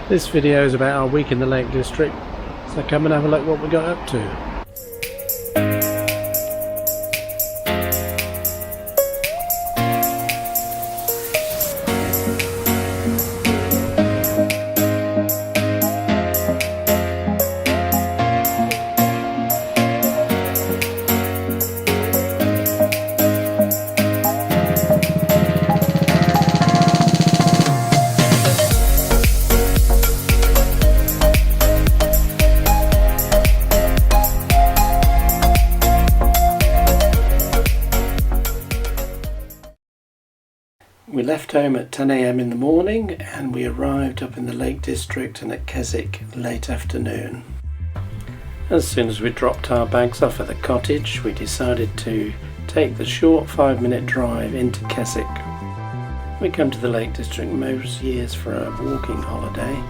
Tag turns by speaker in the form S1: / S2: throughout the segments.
S1: This video is about our week in the Lake District, so come and have a look what we got up to. We left home at 10 AM in the morning and we arrived up in the Lake District and at Keswick late afternoon. As soon as we dropped our bags off at the cottage, we decided to take the short 5-minute drive into Keswick. We come to the Lake District most years for a walking holiday.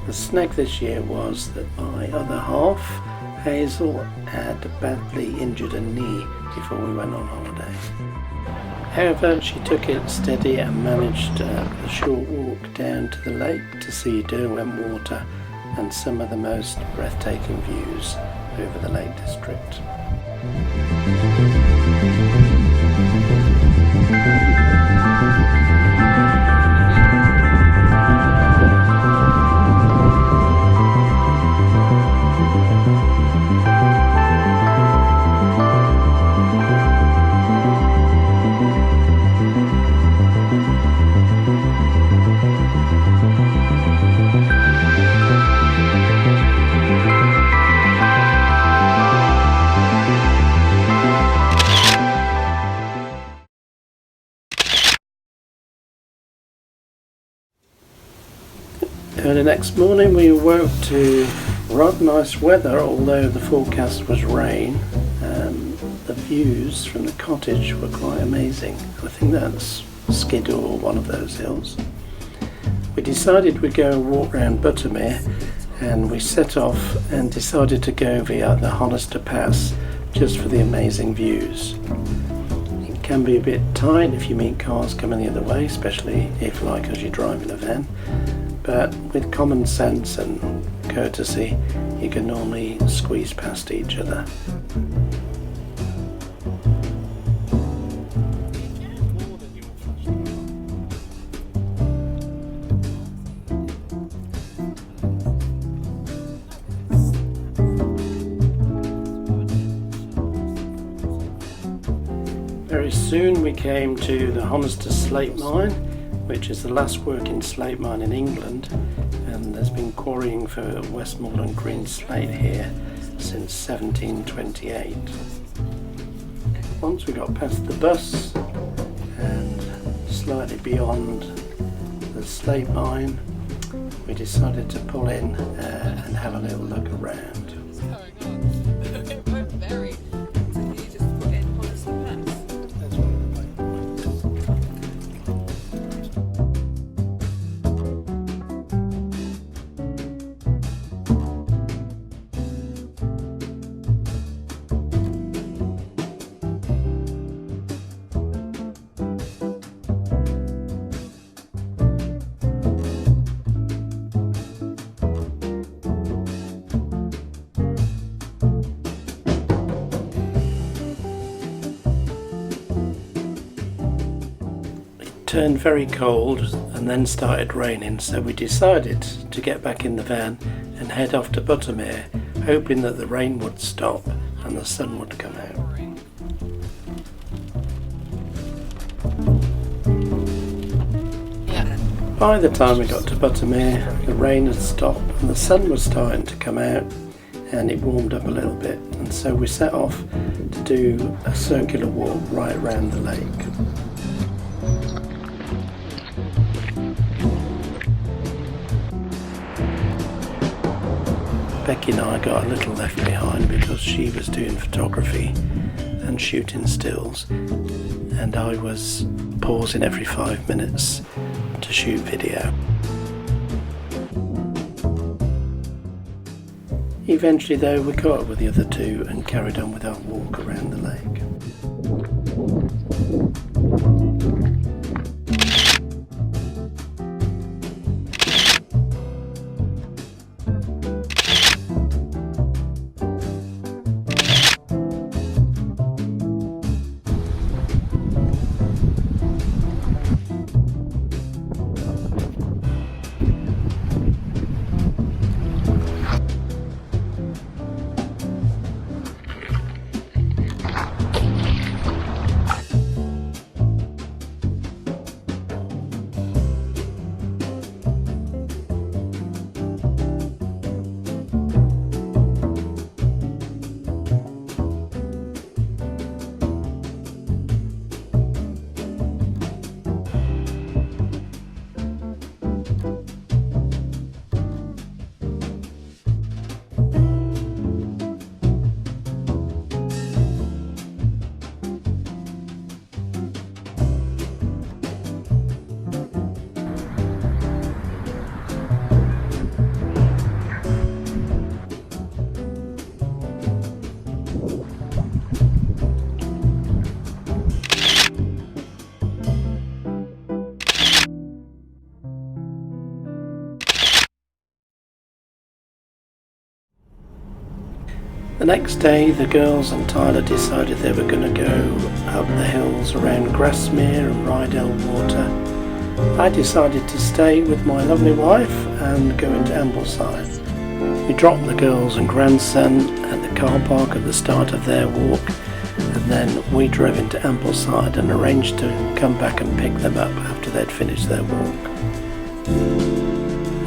S1: The snag this year was that my other half, Hazel, had badly injured a knee before we went on holiday. However, she took it steady and managed a short walk down to the lake to see Derwent Water and some of the most breathtaking views over the Lake District. The next morning we awoke to rather nice weather, although the forecast was rain. The views from the cottage were quite amazing. I think that's Skiddaw or one of those hills. We decided we'd go and walk around Buttermere, and we set off and decided to go via the Honister Pass just for the amazing views. It can be a bit tight if you meet cars coming the other way, especially if, like as you're driving a van. But with common sense and courtesy, you can normally squeeze past each other. Very soon we came to the Honister slate mine, which is the last working slate mine in England, and there's been quarrying for Westmoreland green slate here since 1728. Once we got past the bus and slightly beyond the slate mine, we decided to pull in and have a little look around. Turned very cold and then started raining, so we decided to get back in the van and head off to Buttermere, hoping that the rain would stop and the sun would come out. By the time we got to Buttermere, the rain had stopped and the sun was starting to come out, and it warmed up a little bit, and so we set off to do a circular walk right around the lake. Becky and I got a little left behind because she was doing photography and shooting stills, and I was pausing every 5 minutes to shoot video. Eventually though, we caught up with the other two and carried on with our walk around the lake. The next day the girls and Tyler decided they were going to go up the hills around Grassmere and ride Ullswater. I decided to stay with my lovely wife and go into Ambleside. We dropped the girls and grandson at the car park at the start of their walk, and then we drove into Ambleside and arranged to come back and pick them up after they'd finished their walk.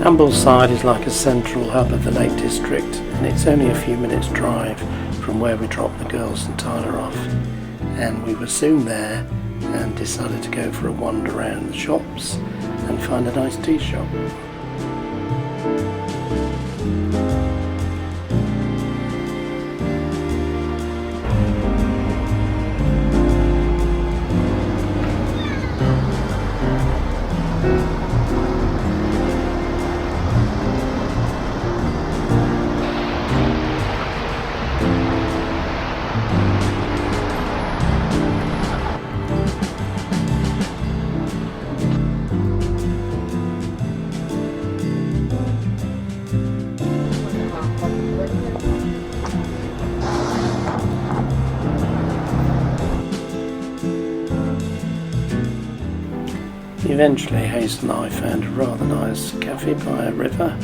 S1: Ambleside is like a central hub of the Lake District, and it's only a few minutes drive from where we dropped the girls and Tyler off, and we were soon there and decided to go for a wander around the shops and find a nice tea shop. Eventually Hayes and I found a rather nice cafe by a river,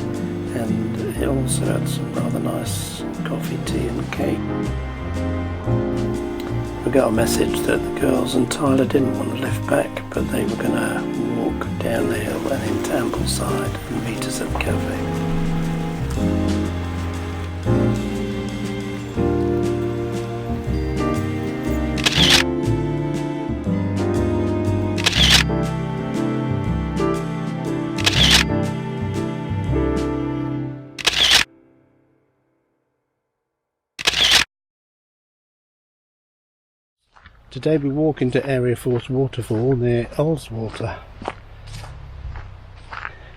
S1: and it also had some rather nice coffee, tea and cake. We got a message that the girls and Tyler didn't want to lift back, but they were going to walk down the hill and into Ambleside and meet us at the cafe. Today we walk into Aira Force waterfall near Ullswater.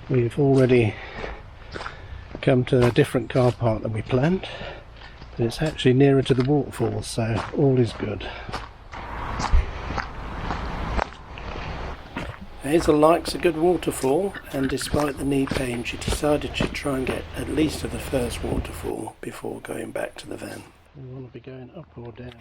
S1: We've already come to a different car park than we planned, but it's actually nearer to the waterfall, so all is good. Hazel likes a good waterfall, and despite the knee pain she decided she'd try and get at least to the first waterfall before going back to the van. We want to be going up or down.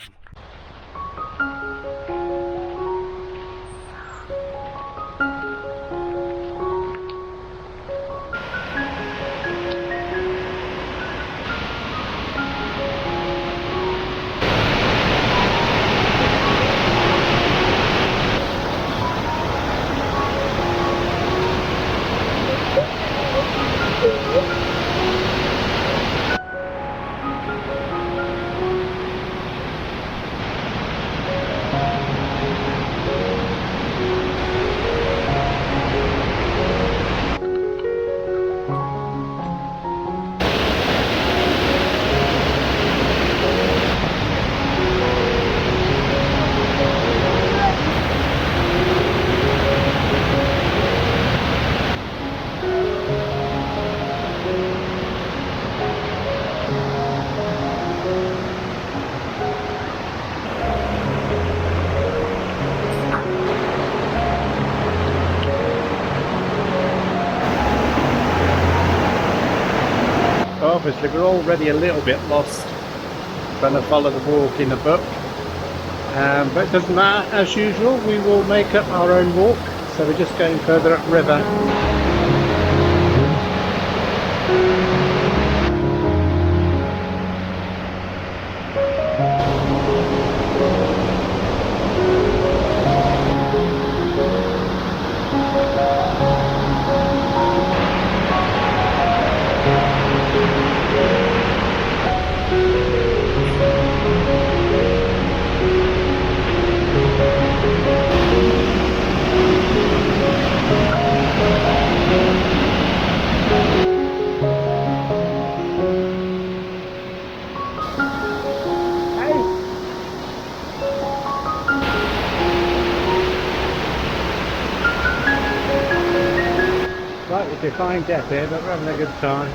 S1: Obviously we're already a little bit lost trying to follow the walk in the book, but it doesn't matter. As usual, we will make up our own walk, so we're just going further upriver. Slightly defined death here, but we're having a good time.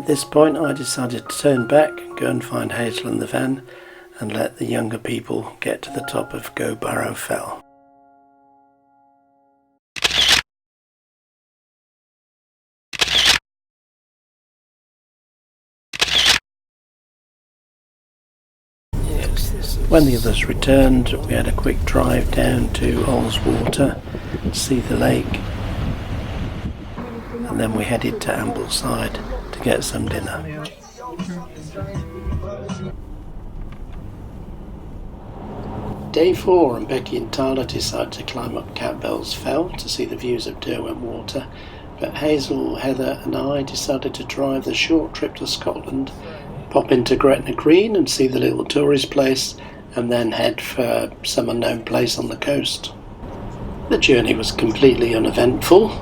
S1: At this point I decided to turn back, go and find Hazel and the van, and let the younger people get to the top of Go Barrow Fell. When the others returned, we had a quick drive down to Ullswater, see the lake, and then we headed to Ambleside to get some dinner. Day 4, and Becky and Tyler decided to climb up Catbell's Fell to see the views of Derwent Water, but Hazel, Heather and I decided to drive the short trip to Scotland, pop into Gretna Green and see the little tourist place, and then head for some unknown place on the coast. The journey was completely uneventful,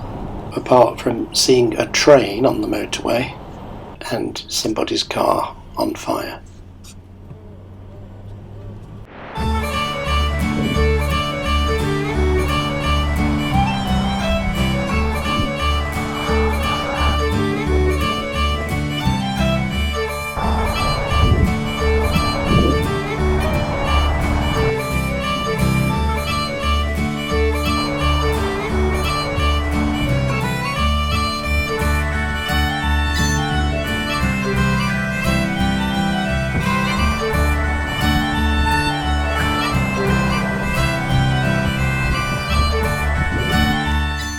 S1: apart from seeing a train on the motorway and somebody's car on fire.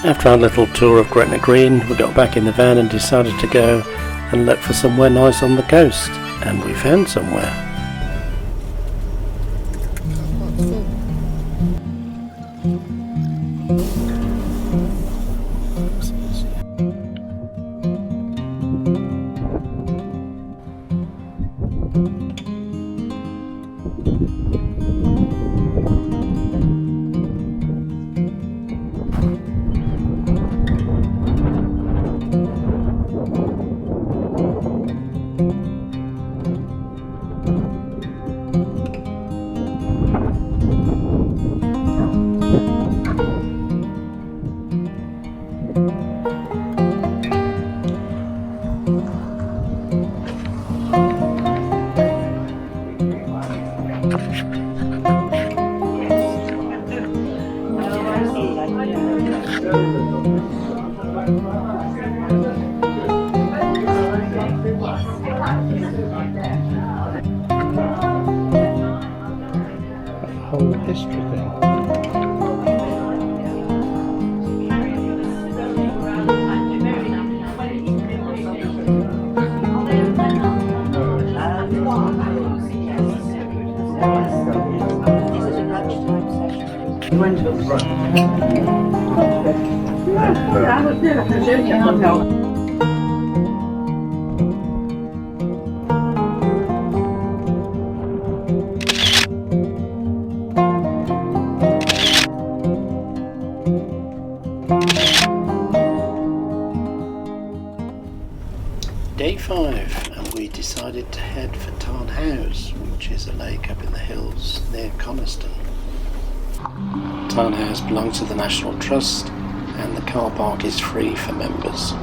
S1: After our little tour of Gretna Green, we got back in the van and decided to go and look for somewhere nice on the coast, and we found somewhere. Whole history thing. Day 5, and we decided to head for Tarn Hows, which is a lake up in the hills near Coniston. Tarn Hows belongs to the National Trust, and the car park is free for members.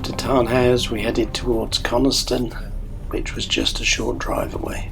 S1: after Tarn Hows we headed towards Coniston, which was just a short drive away.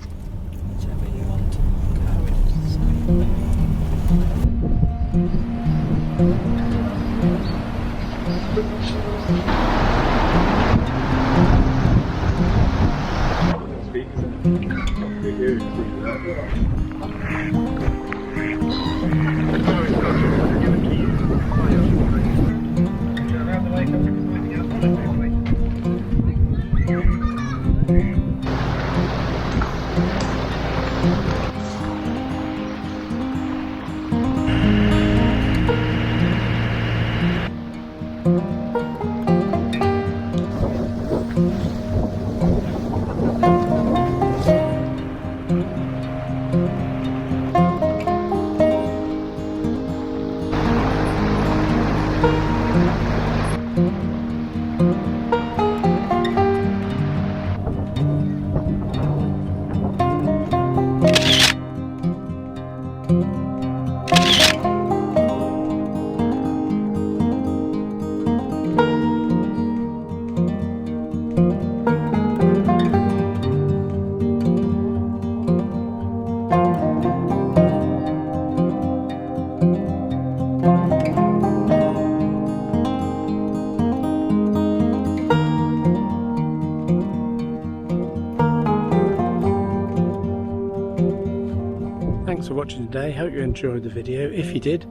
S1: Thanks for watching today. Hope you enjoyed the video. If you did,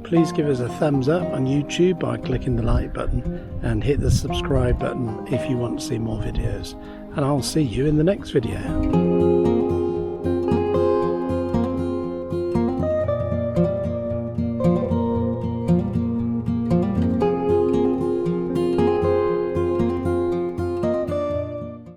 S1: please give us a thumbs up on YouTube by clicking the like button and hit the subscribe button if you want to see more videos. And I'll see you in the next video.